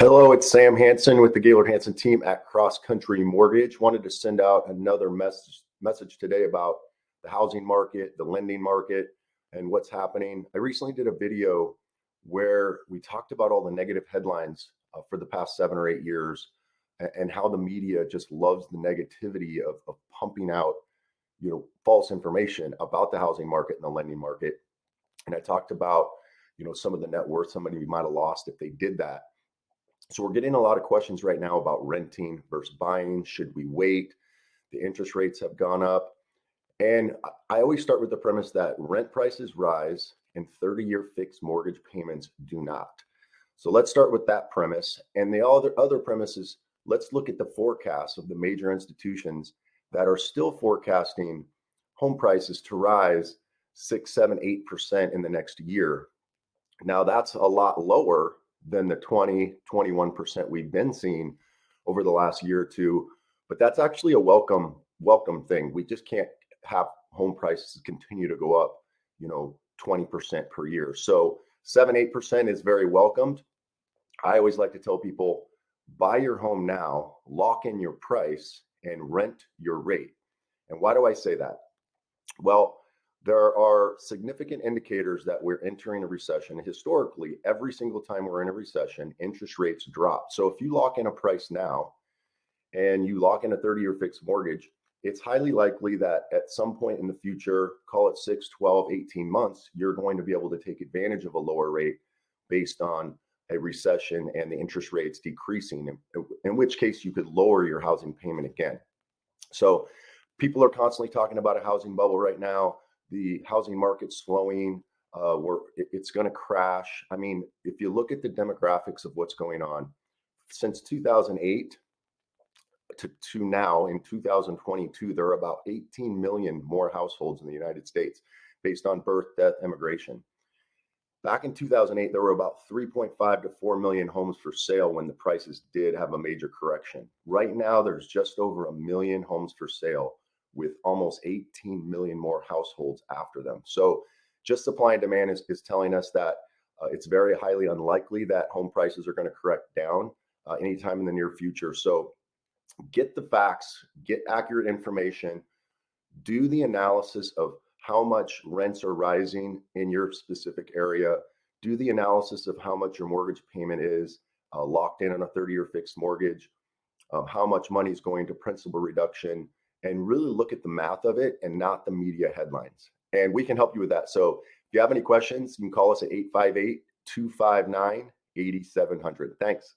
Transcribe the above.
Hello, it's Sam Hansen with the Gaylord-Hansen team at CrossCountry Mortgage. Wanted to send out another message today about the housing market, the lending market, and what's happening. I recently did a video where we talked about all the negative headlines for the past 7 or 8 years and how the media just loves the negativity of pumping out, false information about the housing market and the lending market. And I talked about, some of the net worth somebody might have lost if they did that. So we're getting a lot of questions right now about renting versus buying. Should we wait? The interest rates have gone up. And I always start with the premise that rent prices rise and 30-year fixed mortgage payments do not. So let's start with that premise. And the other premise is, let's look at the forecasts of the major institutions that are still forecasting home prices to rise 6, 7, 8% in the next year. Now that's a lot lower than the 20, 21% we've been seeing over the last year or two. But that's actually a welcome thing. We just can't have home prices continue to go up, 20% per year. So 7, 8% is very welcomed. I always like to tell people, buy your home now, lock in your price, and rent your rate. And why do I say that? Well, there are significant indicators that we're entering a recession. Historically, every single time we're in a recession, interest rates drop. So if you lock in a price now and you lock in a 30-year fixed mortgage, it's highly likely that at some point in the future, call it 6, 12, 18 months, you're going to be able to take advantage of a lower rate based on a recession and the interest rates decreasing, in which case you could lower your housing payment again. So people are constantly talking about a housing bubble right now. The housing market's slowing, it's going to crash. I mean, if you look at the demographics of what's going on, since 2008 to now in 2022, there are about 18 million more households in the United States based on birth, death, immigration. Back in 2008, there were about 3.5 to 4 million homes for sale when the prices did have a major correction. Right now, there's just over 1 million homes for sale, with almost 18 million more households after them. So just supply and demand is telling us that it's very highly unlikely that home prices are going to correct down anytime in the near future. So get the facts, get accurate information, do the analysis of how much rents are rising in your specific area, do the analysis of how much your mortgage payment is locked in on a 30-year fixed mortgage, how much money is going to principal reduction, and really look at the math of it and not the media headlines. And we can help you with that. So if you have any questions, you can call us at 858-259-8700. Thanks.